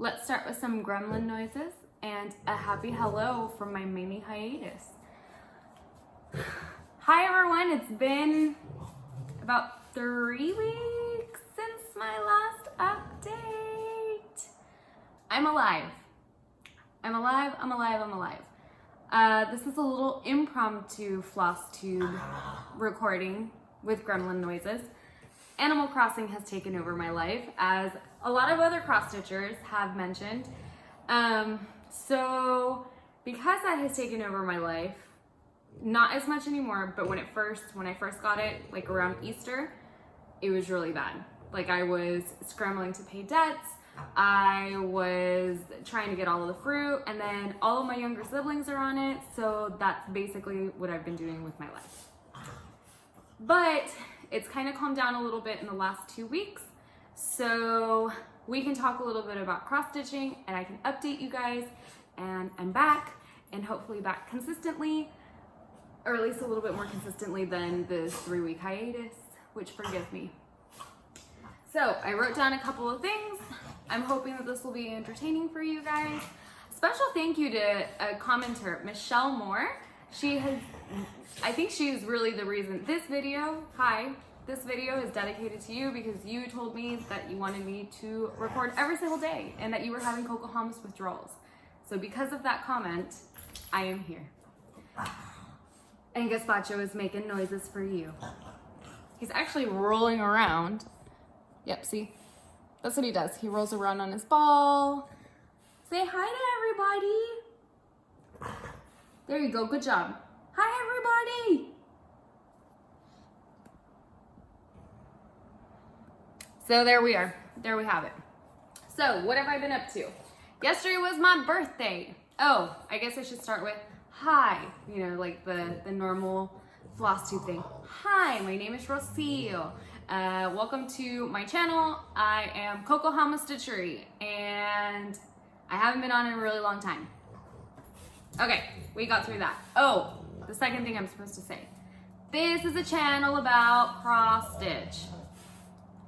let's start with some gremlin noises and a happy hello from my mini hiatus. Hi everyone, it's been about 3 weeks since my last update. I'm alive. I'm alive. This is a little impromptu Flosstube recording with gremlin noises. Animal Crossing has taken over my life, as a lot of other cross-stitchers have mentioned. So because that has taken over my life, not as much anymore, but when I first got it, like around Easter, it was really bad. Like I was scrambling to pay debts, I was trying to get all of the fruit, and then all of my younger siblings are on it, so that's basically what I've been doing with my life. But it's kind of calmed down a little bit in the last 2 weeks, so we can talk a little bit about cross-stitching, and I can update you guys, and I'm back, and hopefully back consistently, or at least a little bit more consistently than this 3-week hiatus, which forgive me. So I wrote down a couple of things. I'm hoping that this will be entertaining for you guys. Special thank you to a commenter, Michelle Moore. I think she's really the reason this video is dedicated to you, because you told me that you wanted me to record every single day and that you were having Cocohamas withdrawals. So because of that comment, I am here. And Gazpacho is making noises for you. He's actually rolling around. Yep, see? That's what he does. He rolls around on his ball. Say hi to everybody. There you go, good job. Hi everybody. So there we are, there we have it. So what have I been up to? Yesterday was my birthday. Oh, I guess I should start with hi, you know, like the normal Flosstube thing. Hi, my name is Rocío. Welcome to my channel. I am Cocohamas Stitchery, and I haven't been on in a really long time. Okay, we got through that. Oh, the second thing I'm supposed to say. This is a channel about cross-stitch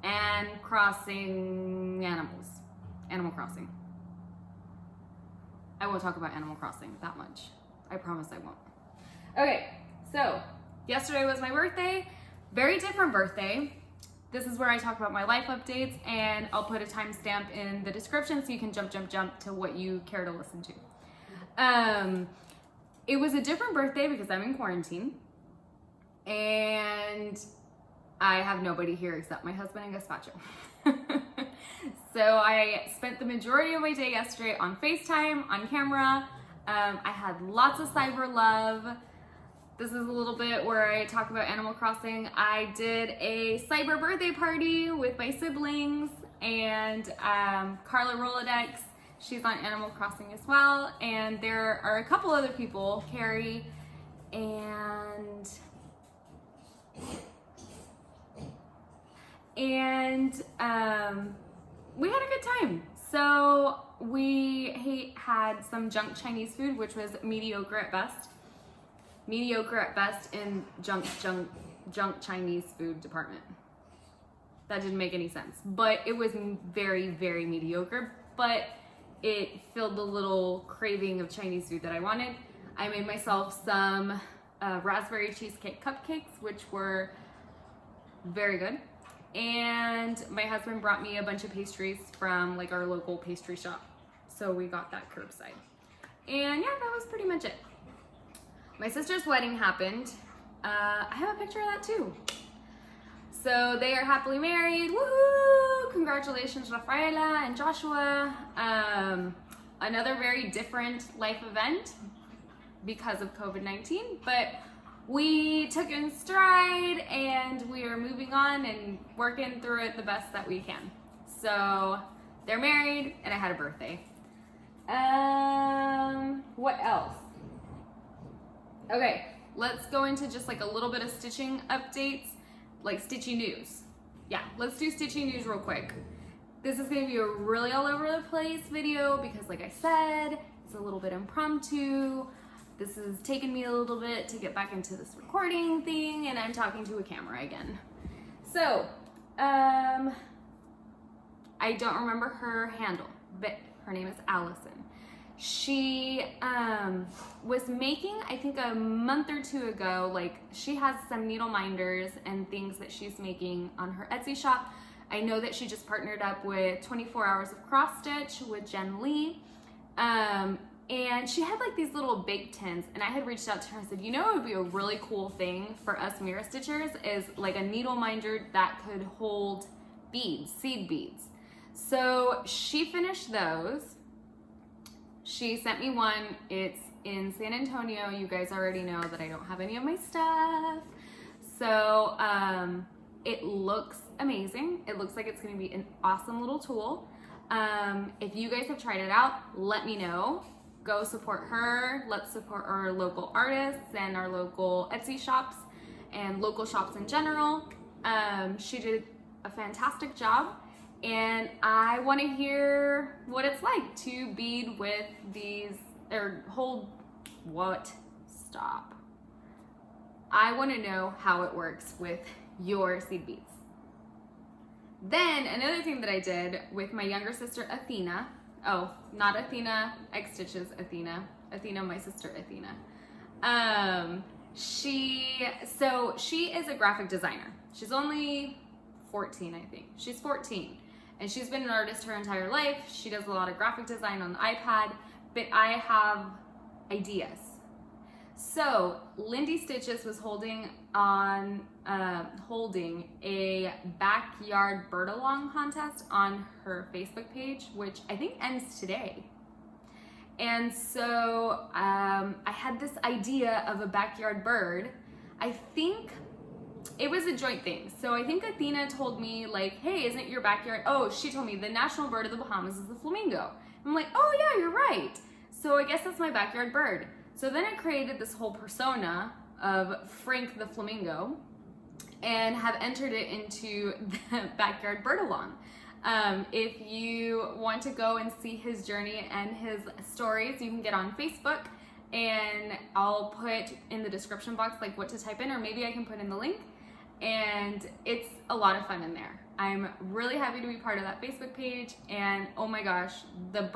and crossing animals. Animal Crossing. I won't talk about Animal Crossing that much. I promise I won't. Okay, so yesterday was my birthday. Very different birthday. This is where I talk about my life updates, and I'll put a timestamp in the description so you can jump to what you care to listen to. It was a different birthday because I'm in quarantine, and I have nobody here except my husband and Gazpacho. So I spent the majority of my day yesterday on FaceTime, on camera. I had lots of cyber love. This is a little bit where I talk about Animal Crossing. I did a cyber birthday party with my siblings, and Carla Roladex, she's on Animal Crossing as well. And there are a couple other people, Carrie, and we had a good time. So we had some junk Chinese food, which was mediocre at best. Mediocre at best in junk Chinese food department. That didn't make any sense, but it was very, very mediocre, but it filled the little craving of Chinese food that I wanted. I made myself some raspberry cheesecake cupcakes, which were very good. And my husband brought me a bunch of pastries from like our local pastry shop. So we got that curbside. And yeah, that was pretty much it. My sister's wedding happened. I have a picture of that too. So they are happily married. Woohoo! Congratulations, Rafaela and Joshua. Another very different life event because of COVID-19, but we took it in stride and we are moving on and working through it the best that we can. So they're married and I had a birthday. What else? Okay, let's go into just like a little bit of stitching updates, like stitchy news. Yeah, let's do stitchy news real quick. This is gonna be a really all over the place video because like I said, it's a little bit impromptu. This has taken me a little bit to get back into this recording thing, and I'm talking to a camera again. So, I don't remember her handle, but Her name is Allison. She was making, I think a month or two ago, like she has some needle minders and things that she's making on her Etsy shop. I know that she just partnered up with 24 Hours of Cross Stitch with Jen Lee. And she had like these little bake tins, and I had reached out to her and said, you know, it would be a really cool thing for us mirror stitchers is like a needle minder that could hold beads, seed beads. So she finished those. She sent me one. It's in San Antonio. You guys already know that I don't have any of my stuff. So it looks amazing. It looks like it's gonna be an awesome little tool. If you guys have tried it out, let me know. Go support her. Let's support our local artists and our local Etsy shops and local shops in general. She did a fantastic job, and I want to hear what it's like to bead with these, or hold what? Stop. I want to know how it works with your seed beads. Then another thing that I did with my younger sister Athena, oh, not Athena X Stitches, Athena, my sister Athena. She is a graphic designer. She's only 14, I think. She's 14, and she's been an artist her entire life. She does a lot of graphic design on the iPad, but I have ideas. So LindyStitchers was holding a backyard bird along contest on her Facebook page, which I think ends today. And so I had this idea of a backyard bird. I think it was a joint thing. So I think Athena told me like, hey, isn't your backyard? Oh, she told me the national bird of the Bahamas is the flamingo. I'm like, oh yeah, you're right. So I guess that's my backyard bird. So then I created this whole persona of Frank the Flamingo and have entered it into the backyard bird along. If you want to go and see his journey and his stories, you can get on Facebook, and I'll put in the description box like what to type in, or maybe I can put in the link, and it's a lot of fun in there. I'm really happy to be part of that Facebook page, and oh my gosh, the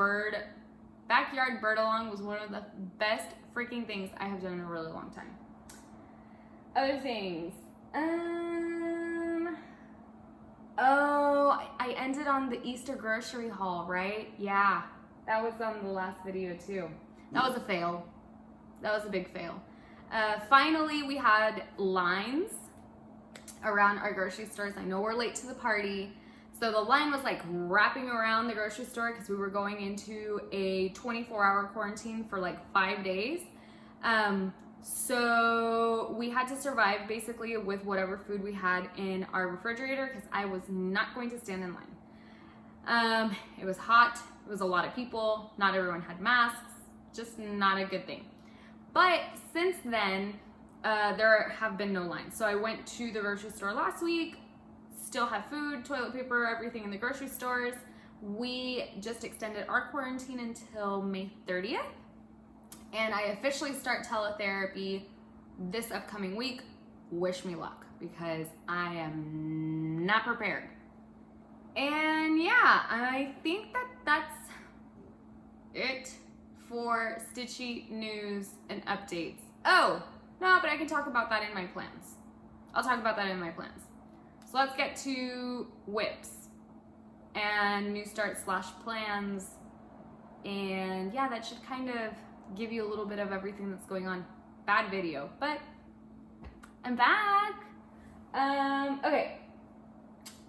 backyard bird along was one of the best freaking things I have done in a really long time. Other things. Oh, I ended on the Easter grocery haul, right? Yeah, that was on the last video too. That was a fail. That was a big fail. Finally, we had lines around our grocery stores. I know we're late to the party. So the line was like wrapping around the grocery store because we were going into a 24-hour quarantine for like 5 days. So we had to survive basically with whatever food we had in our refrigerator because I was not going to stand in line. It was hot. It was a lot of people. Not everyone had masks. Just not a good thing. But since then, there have been no lines. So I went to the grocery store last week. Still have food, toilet paper, everything in the grocery stores. We just extended our quarantine until May 30th. And I officially start teletherapy this upcoming week. Wish me luck, because I am not prepared. And yeah, I think that that's it for Stitchy news and updates. Oh, no, but I can talk about that in my plans. I'll talk about that in my plans. So let's get to WIPs and new start / plans. And yeah, that should kind of give you a little bit of everything that's going on. Bad video, but I'm back. Okay,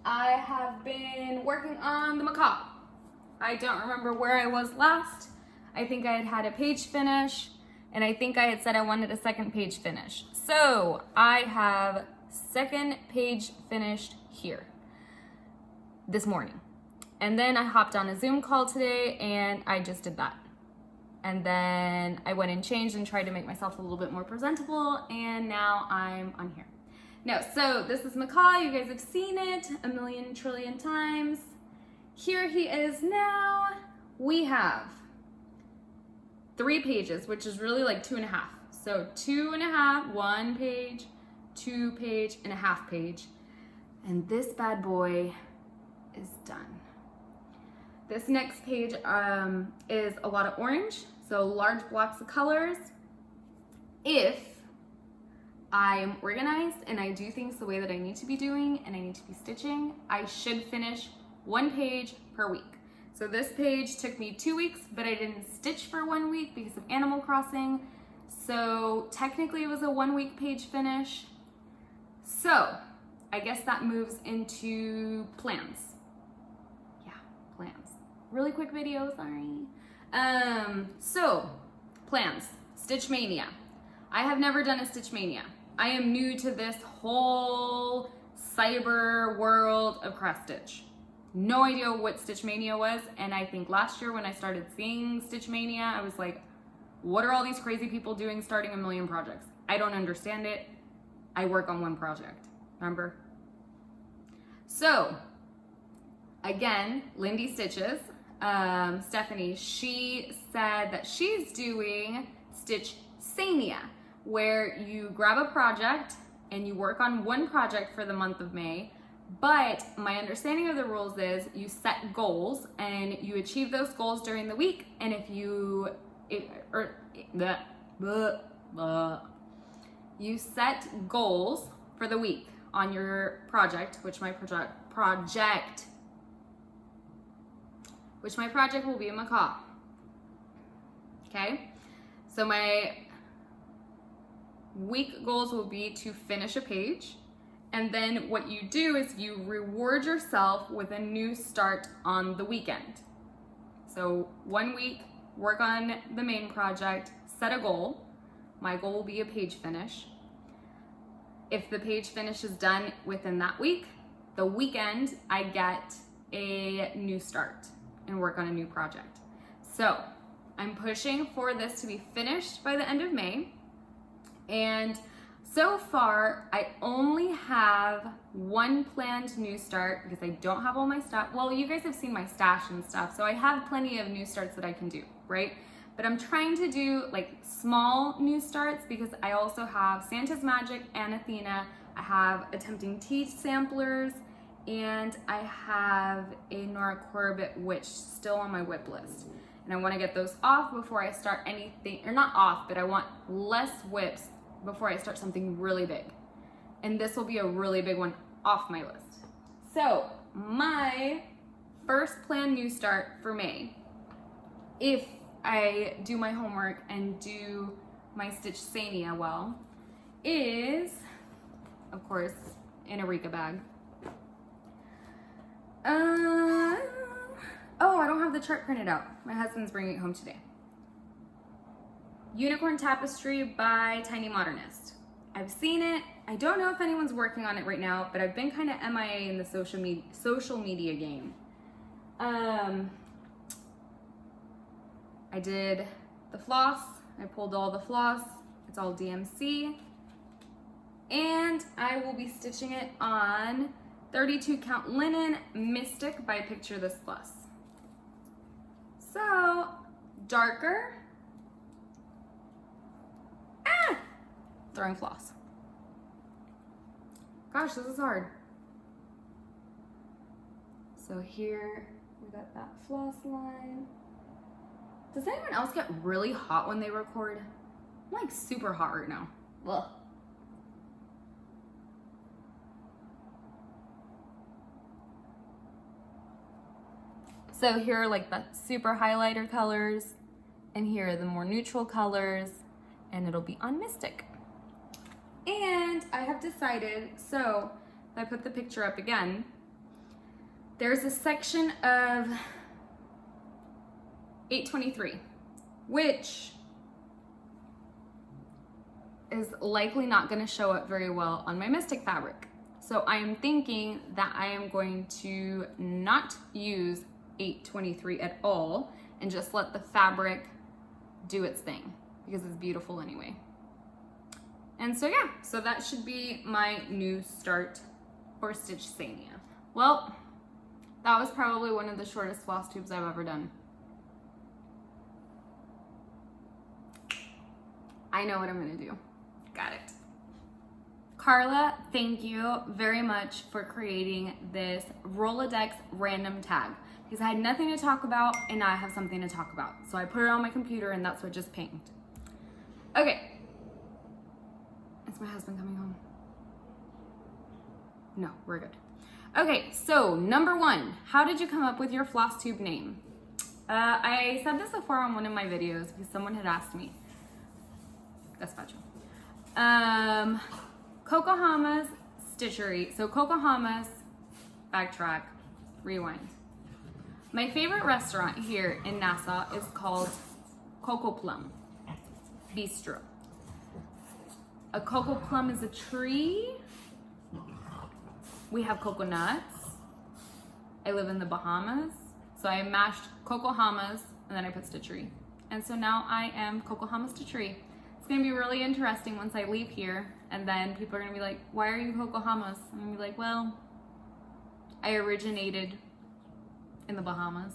I have been working on the Macaw. I don't remember where I was last. I think I had a page finish, and I think I had said I wanted a second page finish. So I have second page finished here this morning. And then I hopped on a Zoom call today and I just did that. And then I went and changed and tried to make myself a little bit more presentable, and now I'm on here. No, so this is Macaw. You guys have seen it a million trillion times. Here he is now. We have 3 pages, which is really like 2.5. So 2.5, 1 page, 2 page, and a half page. And this bad boy is done. This next page is a lot of orange, so large blocks of colors. If I'm organized and I do things the way that I need to be doing and I need to be stitching, I should finish 1 page per week. So this page took me 2 weeks, but I didn't stitch for 1 week because of Animal Crossing. So technically it was a 1 week page finish. So I guess that moves into plans. Yeah, plans. Really quick video, sorry. So plans, Stitchmania. I have never done a Stitchmania. I am new to this whole cyber world of cross stitch. No idea what Stitchmania was, and I think last year when I started seeing Stitchmania, I was like, what are all these crazy people doing starting a million projects? I don't understand it. I work on 1 project, remember? So, again, LindyStitchers, Stephanie, she said that she's doing Stitchsania, where you grab a project and you work on 1 project for the month of May, but my understanding of the rules is you set goals and you achieve those goals during the week, and if you set goals for the week on your project, which my project will be a Macaw. Okay, so my week goals will be to finish a page, and then what you do is you reward yourself with a new start on the weekend. So 1 week, work on the main project, set a goal. My goal will be a page finish. If the page finish is done within that week, the weekend I get a new start and work on a new project. So I'm pushing for this to be finished by the end of May. And so far, I only have 1 planned new start because I don't have all my stuff. Well, you guys have seen my stash and stuff, so I have plenty of new starts that I can do, right? But I'm trying to do like small new starts because I also have Santa's Magic and Athena. I have Attempting Tea samplers, and I have a Nora Corbett Witch still on my WIP list. And I want to get those off before I start anything, or not off, but I want less WIPs before I start something really big. And this will be a really big one off my list. So my first planned new start for May, if I do my homework and do my Stitchsania well, is, of course, in a Rika bag. Oh, I don't have the chart printed out. My husband's bringing it home today. Unicorn Tapestry by Tiny Modernist. I've seen it. I don't know if anyone's working on it right now, but I've been kind of MIA in the social media game. I did the floss. I pulled all the floss. It's all DMC. And I will be stitching it on 32 count linen Mystic by PictureThisPlus. So, darker. Throwing floss. Gosh, this is hard. So here, we got that floss line. Does anyone else get really hot when they record? I'm like super hot right now. Ugh. So here are like the super highlighter colors, and here are the more neutral colors, and it'll be on Mystic. And I have decided, so if I put the picture up again, there's a section of 823, which is likely not going to show up very well on my Mystic fabric. So I am thinking that I am going to not use 823 at all and just let the fabric do its thing because it's beautiful anyway. And so yeah, so that should be my new start for Stitchsania. Well, that was probably one of the shortest floss tubes I've ever done. I know what I'm gonna do. Got it. Carla, thank you very much for creating this Roladex Random Tag. because I had nothing to talk about and now I have something to talk about. So I put it on my computer and that's what just pinged. Okay. Is my husband coming home? No, we're good. Okay, so number 1, how did you come up with your Flosstube name? I said this before on one of my videos because someone had asked me. That's not true. Cocohamas, Stitchery. So Cocohamas, backtrack, rewind. My favorite restaurant here in Nassau is called Cocoa Plum Bistro. A cocoa plum is a tree. We have coconuts. I live in the Bahamas. So I mashed Cocohamas and then I put Stitchery. And so now I am Cocohamas Stitchery. It's gonna be really interesting once I leave here and then people are gonna be like, why are you Cocohamas? I'm gonna be like, well, I originated in the Bahamas.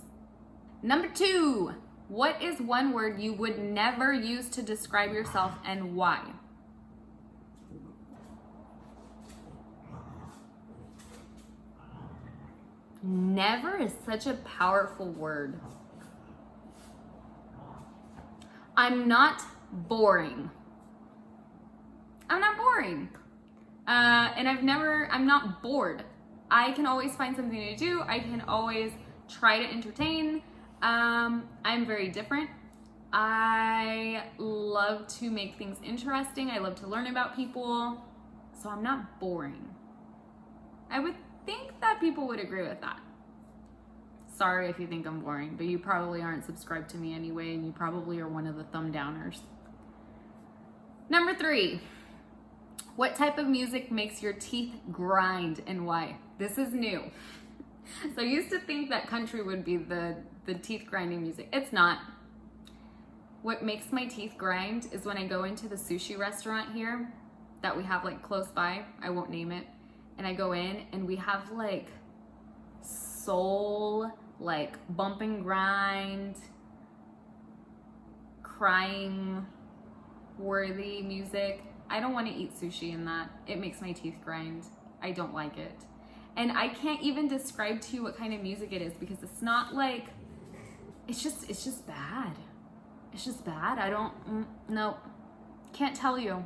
Number 2, what is one word you would never use to describe yourself and why? Never is such a powerful word. I'm not boring. I'm not boring. And I'm not bored. I can always find something to do. I can always try to entertain. I'm very different. I love to make things interesting. I love to learn about people. So I'm not boring. I would think that people would agree with that. Sorry if you think I'm boring, but you probably aren't subscribed to me anyway, and you probably are one of the thumb downers. Number 3, what type of music makes your teeth grind and why? This is new. So I used to think that country would be the teeth grinding music. It's not. What makes my teeth grind is when I go into the sushi restaurant here that we have like close by, I won't name it, and I go in and we have like soul, like bump and grind, crying worthy music. I don't want to eat sushi in that. It makes my teeth grind. I don't like it. And I can't even describe to you what kind of music it is because it's not like, it's just bad. It's just bad. No, can't tell you.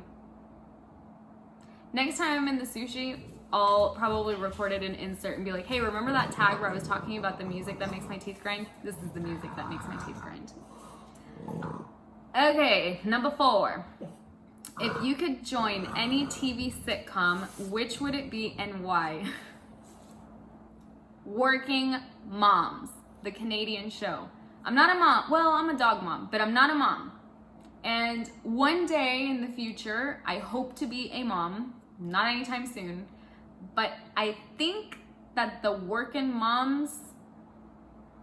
Next time I'm in the sushi, I'll probably record it and insert and be like, hey, remember that tag where I was talking about the music that makes my teeth grind? This is the music that makes my teeth grind. Okay, number 4. If you could join any TV sitcom, which would it be and why? Working Moms, the Canadian show. I'm not a mom. Well, I'm a dog mom, but I'm not a mom. And one day in the future, I hope to be a mom. Not anytime soon. But I think that the Working Moms,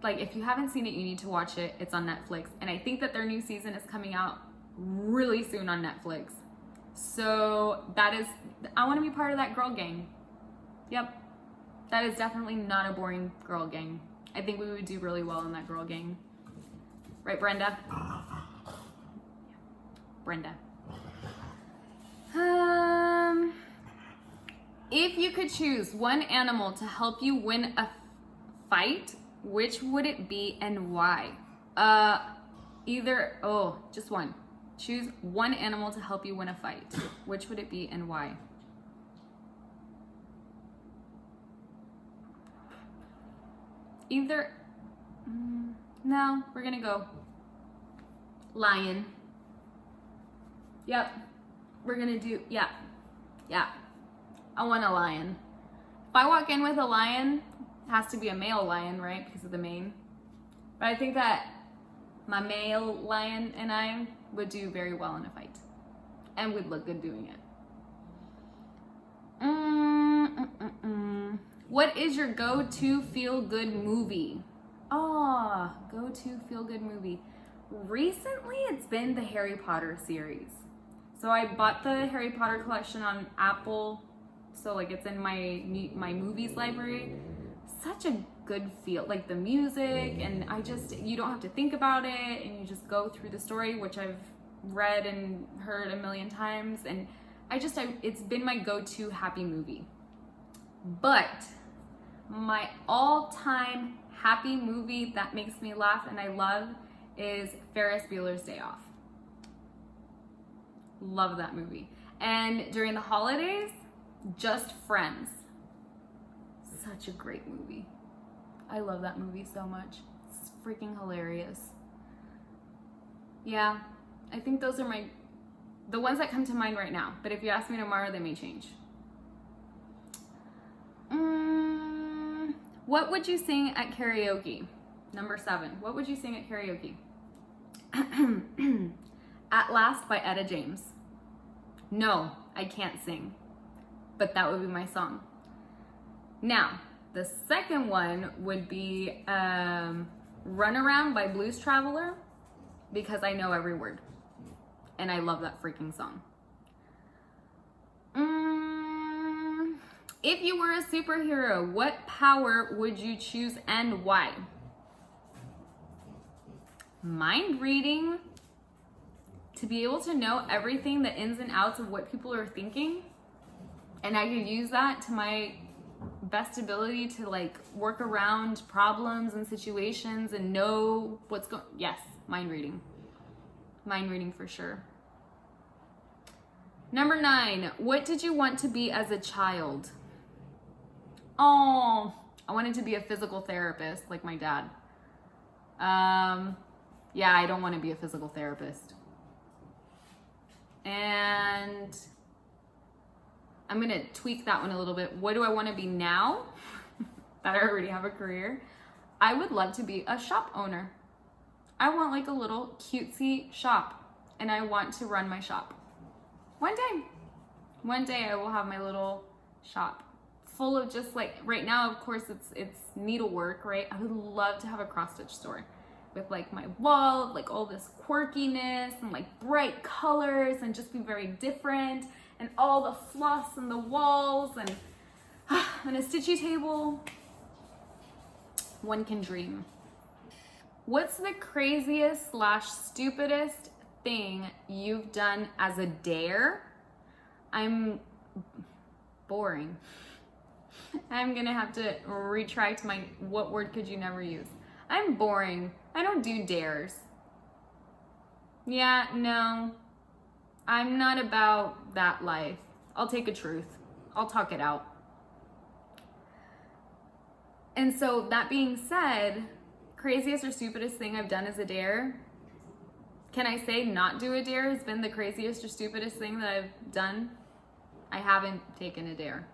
like if you haven't seen it, you need to watch it. It's on Netflix. And I think that their new season is coming out really soon on Netflix. So I want to be part of that girl gang. Yep. That is definitely not a boring girl gang. I think we would do really well in that girl gang. Right, Brenda? Brenda. If you could choose one animal to help you win a fight, which would it be and why? Just one. Choose one animal to help you win a fight. Which would it be and why? No, we're gonna go lion. Yep, we're gonna do, yeah. I want a lion. If I walk in with a lion, it has to be a male lion, right? Because of the mane. But I think that my male lion and I would do very well in a fight. And we'd look good doing it. What is your go-to feel-good movie? Go-to feel-good movie. Recently, it's been the Harry Potter series. So I bought the Harry Potter collection on Apple. So like it's in my movies library. Such a good feel, like the music, and you don't have to think about it, and you just go through the story, which I've read and heard a million times, and it's been my go-to happy movie. But my all-time happy movie that makes me laugh and I love is Ferris Bueller's Day Off. Love that movie. And during the holidays, Just Friends. Such a great movie. I love that movie so much. It's freaking hilarious. Yeah, I think those are the ones that come to mind right now. But if you ask me tomorrow, they may change. What would you sing at karaoke? Number 7. What would you sing at karaoke? At Last by Etta James. No, I can't sing, but that would be my song. Now, the second one would be Runaround by Blues Traveler, because I know every word and I love that freaking song. If you were a superhero, what power would you choose and why? Mind reading, to be able to know everything, the ins and outs of what people are thinking, and I could use that to my best ability to like work around problems and situations and know what's going. Yes, mind reading for sure. Number 9, what did you want to be as a child? Oh, I wanted to be a physical therapist like my dad. Yeah, I don't want to be a physical therapist. And I'm going to tweak that one a little bit. What do I want to be now that I already have a career? I would love to be a shop owner. I want like a little cutesy shop and I want to run my shop. One day I will have my little shop full of just like, right now, of course, it's needlework, right? I would love to have a cross stitch store with like my wall of like all this quirkiness and like bright colors and just be very different and all the floss and the walls and a stitchy table. One can dream. What's the craziest / stupidest thing you've done as a dare? I'm boring. I'm gonna have to retract my, what word could you never use? I'm boring. I don't do dares. Yeah, no. I'm not about that life. I'll take a truth. I'll talk it out. And so that being said, craziest or stupidest thing I've done as a dare, can I say not do a dare has been the craziest or stupidest thing that I've done? I haven't taken a dare.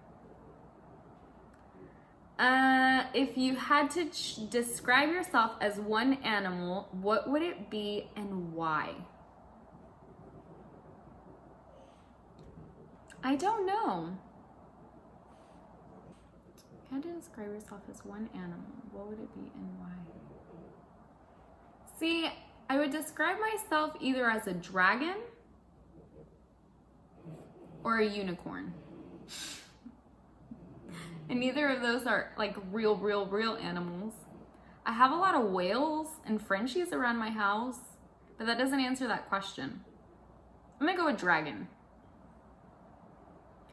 If you had to describe yourself as one animal, what would it be and why? I don't know. If you had to describe yourself as one animal, what would it be and why? See, I would describe myself either as a dragon or a unicorn. And neither of those are like real animals. I have a lot of whales and Frenchies around my house, but that doesn't answer that question. I'm gonna go with dragon.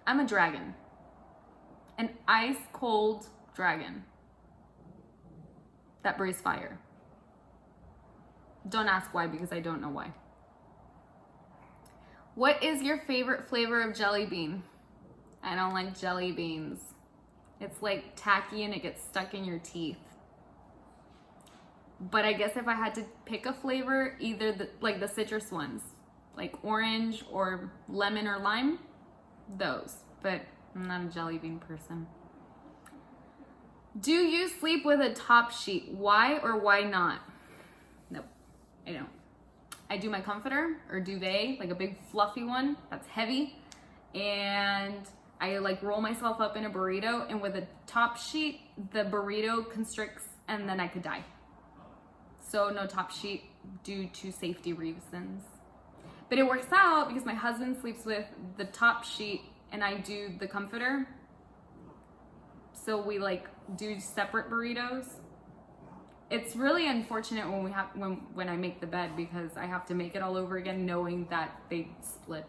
I'm a dragon. An ice cold dragon that breathes fire. Don't ask why, because I don't know why. What is your favorite flavor of jelly bean? I don't like jelly beans. It's like tacky and it gets stuck in your teeth. But I guess if I had to pick a flavor, either the citrus ones, like orange or lemon or lime, those. But I'm not a jelly bean person. Do you sleep with a top sheet? Why or why not? Nope, I don't. I do my comforter or duvet, like a big fluffy one that's heavy, and I like roll myself up in a burrito, and with a top sheet, the burrito constricts and then I could die. So no top sheet due to safety reasons. But it works out because my husband sleeps with the top sheet and I do the comforter. So we like do separate burritos. It's really unfortunate when I make the bed, because I have to make it all over again knowing that they split.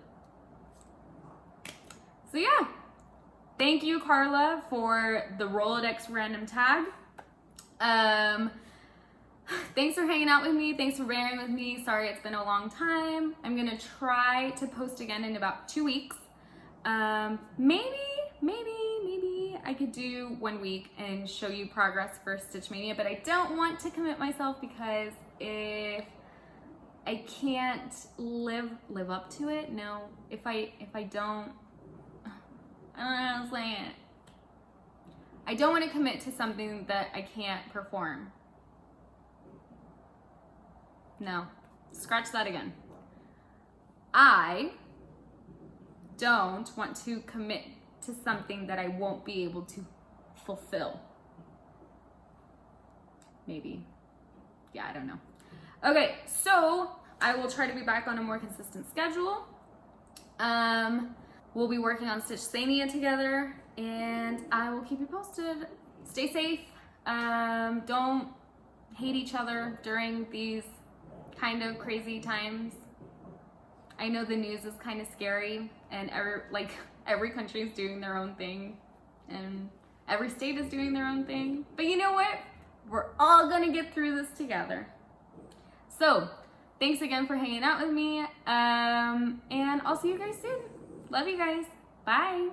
So yeah, thank you, Carla, for the Roladex Random Tag. Thanks for hanging out with me. Thanks for bearing with me. Sorry it's been a long time. I'm gonna try to post again in about 2 weeks. Maybe I could do 1 week and show you progress for Stitchmania, but I don't want to commit myself because if I can't live up to it, no. If I don't, I don't know how to say it. I don't want to commit to something that I can't perform. No, scratch that again. I don't want to commit to something that I won't be able to fulfill. Maybe. Yeah, I don't know. Okay, so I will try to be back on a more consistent schedule. We'll be working on Stitchsania together, and I will keep you posted. Stay safe. Don't hate each other during these kind of crazy times. I know the news is kind of scary, and every country is doing their own thing, and every state is doing their own thing. But you know what? We're all gonna get through this together. So, thanks again for hanging out with me, and I'll see you guys soon. Love you guys. Bye.